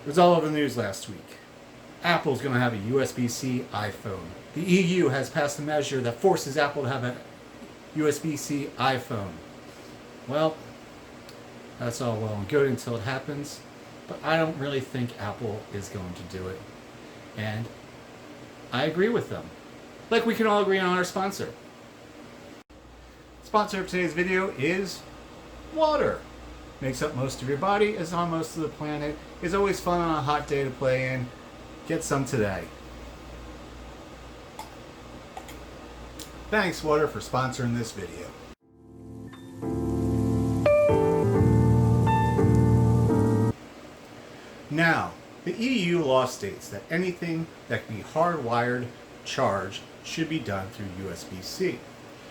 It was all over the news last week. Apple's going to have a USB-C iPhone. The EU has passed a measure that forces Apple to have a USB-C iPhone. Well, that's all well and good until it happens, but I don't really think Apple is going to do it. And I agree with them. Like we can all agree on our sponsor. Sponsor of today's video is water. Makes up most of your body, is on most of the planet, is always fun on a hot day to play in. Get some today. Thanks, water, for sponsoring this video. Now, the EU law states that anything that can be hardwired charged should be done through USB-C.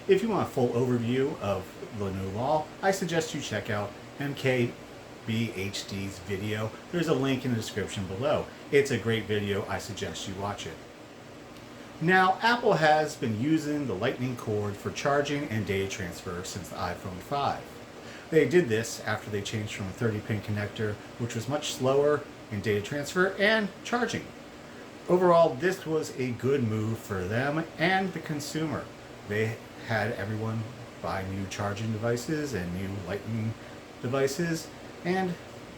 If you want a full overview of the new law, I suggest you check out MKBHD's video. There's a link in the description below. It's a great video. I suggest you watch it. Now, Apple has been using the Lightning cord for charging and data transfer since the iPhone 5. They did this after they changed from a 30-pin connector, which was much slower in data transfer and charging. Overall, this was a good move for them and the consumer. They had everyone buy new charging devices and new Lightning devices, and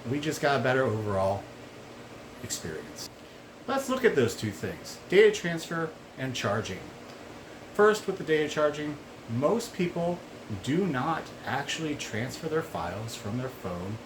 we just got a better overall experience. Let's look at those two things, data transfer and charging. First, with the data charging, most people do not actually transfer their files from their phone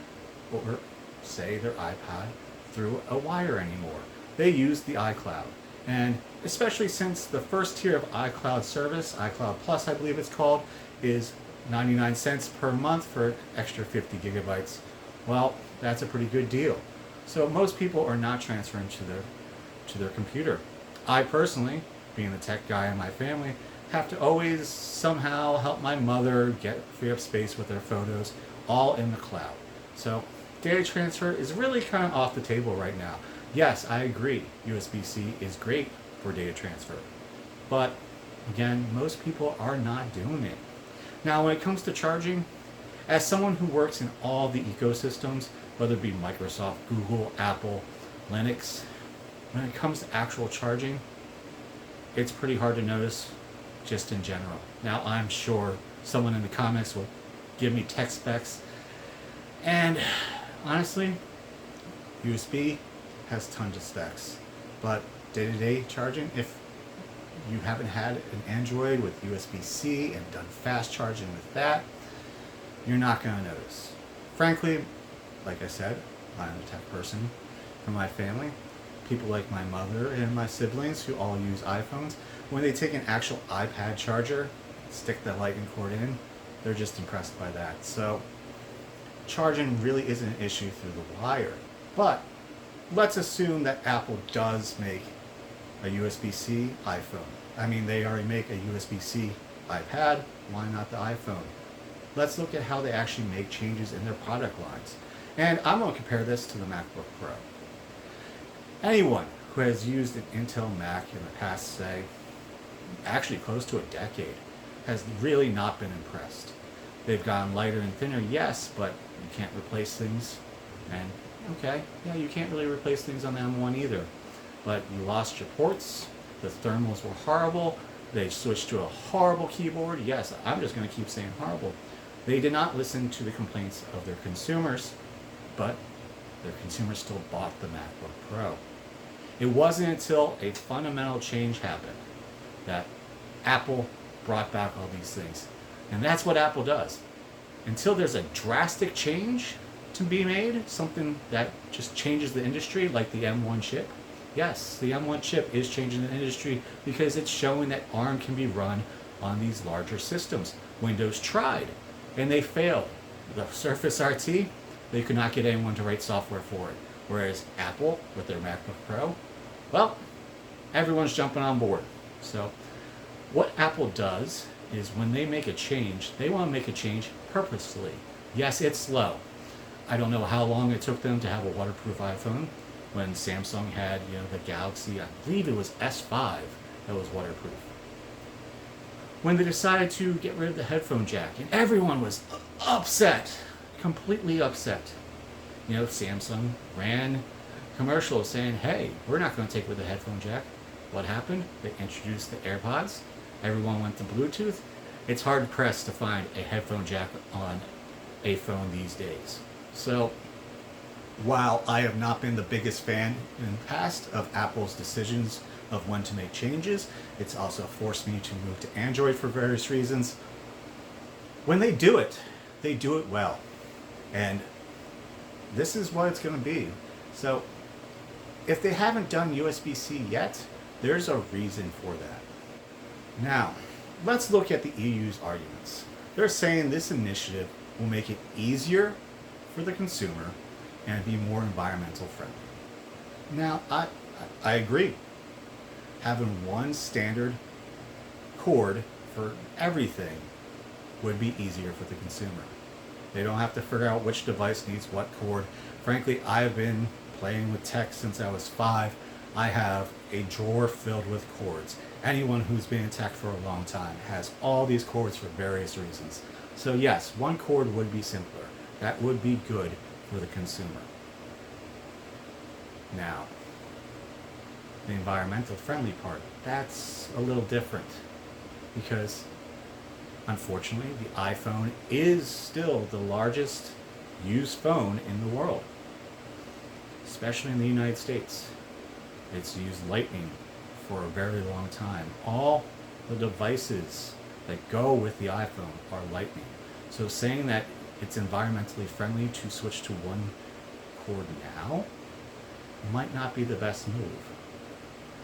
or say their iPad through a wire anymore. They use the iCloud. And especially since the first tier of iCloud service, iCloud Plus I believe it's called, is 99 cents per month for an extra 50 gigabytes. Well, that's a pretty good deal. So most people are not transferring to their computer. I personally, being the tech guy in my family, have to always somehow help my mother free up space with her photos, all in the cloud. So data transfer is really kind of off the table right now. Yes, I agree, USB-C is great for data transfer. But again, most people are not doing it. Now, when it comes to charging, as someone who works in all the ecosystems, whether it be Microsoft, Google, Apple, Linux, when it comes to actual charging, it's pretty hard to notice just in general. Now, I'm sure someone in the comments will give me tech specs, and honestly, USB has tons of specs, but day-to-day charging, if you haven't had an Android with USB-C and done fast charging with that, you're not going to notice. Frankly, like I said, I'm a tech person for my family. People like my mother and my siblings who all use iPhones, when they take an actual iPad charger, stick the Lightning cord in, they're just impressed by that. So charging really isn't an issue through the wire. But let's assume that Apple does make a USB-C iPhone. I mean, they already make a USB-C iPad, why not the iPhone? Let's look at how they actually make changes in their product lines. And I'm going to compare this to the MacBook Pro. Anyone who has used an Intel Mac in the past, say, actually close to a decade, has really not been impressed. They've gotten lighter and thinner, yes, but you can't replace things. And okay, yeah, you can't really replace things on the M1 either. But you lost your ports, the thermals were horrible, they switched to a horrible keyboard. Yes, I'm just going to keep saying horrible. They did not listen to the complaints of their consumers, but their consumers still bought the MacBook Pro. It wasn't until a fundamental change happened that Apple brought back all these things. And that's what Apple does. Until there's a drastic change to be made, something that just changes the industry, like the M1 chip. Yes, the M1 chip is changing the industry because it's showing that ARM can be run on these larger systems. Windows tried, and they failed. The Surface RT, they could not get anyone to write software for it. Whereas Apple, with their MacBook Pro, well, everyone's jumping on board. So what Apple does is when they make a change, they want to make a change purposefully. Yes, it's slow. I don't know how long it took them to have a waterproof iPhone when Samsung had, the Galaxy, I believe it was S5 that was waterproof. When they decided to get rid of the headphone jack, and everyone was upset, completely upset. Samsung ran commercial saying, hey, we're not going to take away the headphone jack. What happened? They introduced the AirPods. Everyone went to Bluetooth. It's hard pressed to find a headphone jack on a phone these days. So while I have not been the biggest fan in the past of Apple's decisions of when to make changes, it's also forced me to move to Android for various reasons. When they do it well. And this is what it's going to be. So if they haven't done USB-C yet, there's a reason for that. Now, let's look at the EU's arguments. They're saying this initiative will make it easier for the consumer and be more environmental friendly. Now, I agree. Having one standard cord for everything would be easier for the consumer. They don't have to figure out which device needs what cord. Frankly, I've been playing with tech since I was 5. I have a drawer filled with cords. Anyone who's been in tech for a long time has all these cords for various reasons. So yes, one cord would be simpler. That would be good for the consumer. Now, the environmental friendly part, that's a little different because unfortunately the iPhone is still the largest used phone in the world, especially in the United States. It's used Lightning for a very long time. All the devices that go with the iPhone are Lightning. So saying that it's environmentally friendly to switch to one cord now might not be the best move.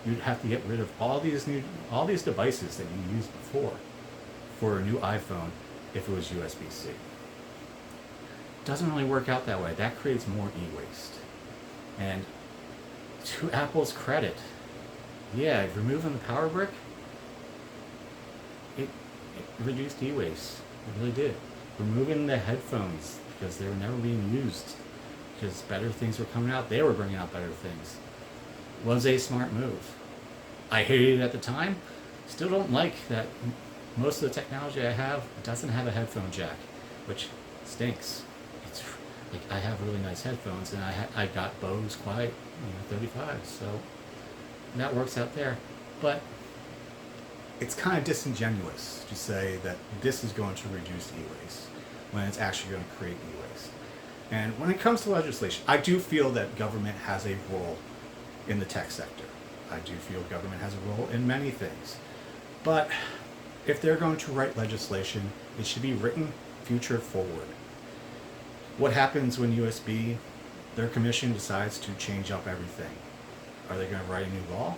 You'd have to get rid of all these devices that you used before for a new iPhone if it was USB-C. Doesn't really work out that way. That creates more e-waste. And to Apple's credit, yeah, removing the power brick, it reduced e-waste. It really did. Removing the headphones because they were never being used because better things were coming out. They were bringing out better things. Was a smart move. I hated it at the time. Still don't like that most of the technology I have doesn't have a headphone jack, which stinks. It's like I have really nice headphones, and I got Bose Quiet 35, so that works out there. But it's kind of disingenuous to say that this is going to reduce e-waste when it's actually going to create e-waste. And when it comes to legislation, I do feel that government has a role in the tech sector. I do feel government has a role in many things. But if they're going to write legislation, it should be written future forward. What happens when USB, their commission decides to change up everything? Are they going to write a new law?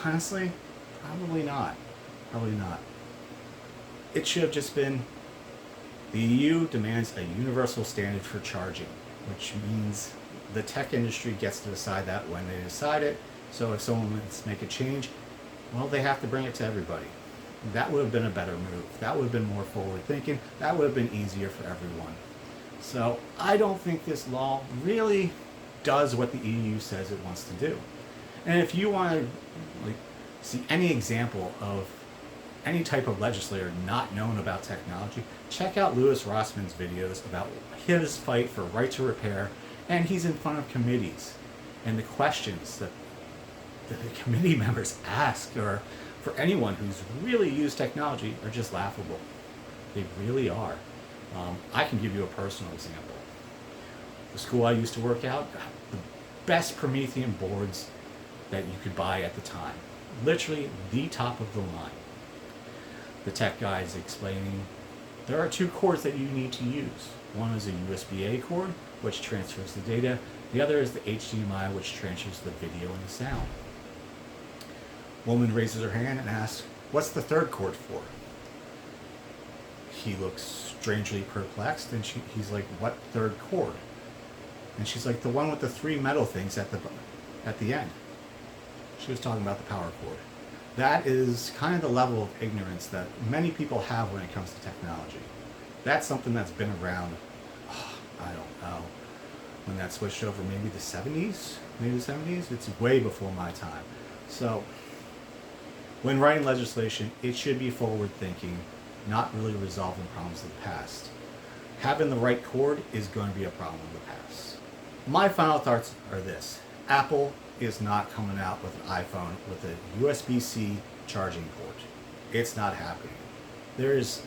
Honestly, probably not. Probably not. It should have just been the EU demands a universal standard for charging, which means the tech industry gets to decide that when they decide it. So if someone wants to make a change, well, they have to bring it to everybody. That would have been a better move. That would have been more forward thinking. That would have been easier for everyone. So I don't think this law really does what the EU says it wants to do. And if you want to see any example of any type of legislator not knowing about technology, check out Louis Rossman's videos about his fight for right to repair, and he's in front of committees. And the questions that the committee members ask, or for anyone who's really used technology, are just laughable. They really are. I can give you a personal example. The school I used to work out got the best Promethean boards that you could buy at the time. Literally the top of the line. The tech guy is explaining there are 2 cords that you need to use. One is a USB-A cord, which transfers the data. The other is the HDMI, which transfers the video and the sound. Woman raises her hand and asks, "What's the third cord for?" He looks strangely perplexed, and he's like, "What third cord?" And she's like, "The one with the 3 metal things at the end." She was talking about the power cord. That is kind of the level of ignorance that many people have when it comes to technology. That's something that's been around, I don't know, when that switched over, maybe the 70s? Maybe the 70s? It's way before my time. So, when writing legislation, it should be forward thinking, not really resolving problems of the past. Having the right cord is going to be a problem in the past. My final thoughts are this. Apple is not coming out with an iPhone with a USB-C charging port. It's not happening. There's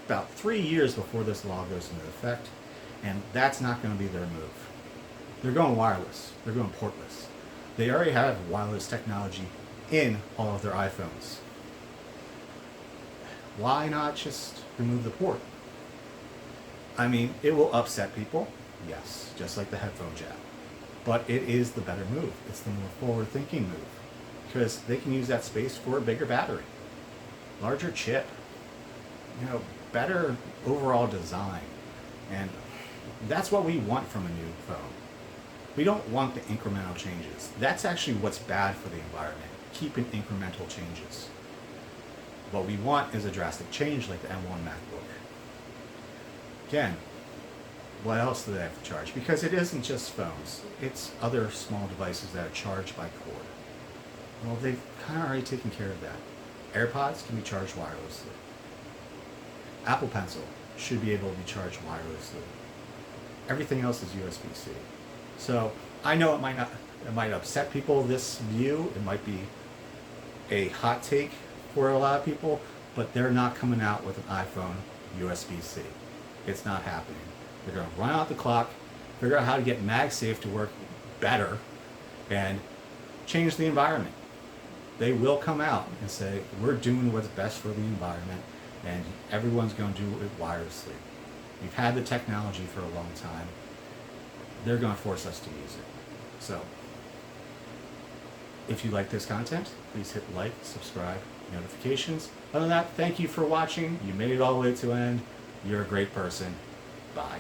about 3 years before this law goes into effect, and that's not going to be their move. They're going wireless. They're going portless. They already have wireless technology in all of their iPhones. Why not just remove the port? I mean, it will upset people, yes, just like the headphone jack. But it is the better move. It's the more forward-thinking move because they can use that space for a bigger battery, larger chip, better overall design. And that's what we want from a new phone. We don't want the incremental changes. That's actually what's bad for the environment, keeping incremental changes. What we want is a drastic change like the M1 MacBook. Again, what else do they have to charge? Because it isn't just phones. It's other small devices that are charged by cord. Well, they've kind of already taken care of that. AirPods can be charged wirelessly. Apple Pencil should be able to be charged wirelessly. Everything else is USB-C. So I know it might upset people, this view. It might be a hot take for a lot of people, but they're not coming out with an iPhone USB-C. It's not happening. They're going to run out the clock, figure out how to get MagSafe to work better, and change the environment. They will come out and say, we're doing what's best for the environment, and everyone's going to do it wirelessly. We've had the technology for a long time. They're going to force us to use it. So, if you like this content, please hit like, subscribe, notifications. Other than that, thank you for watching. You made it all the way to the end. You're a great person. Bye.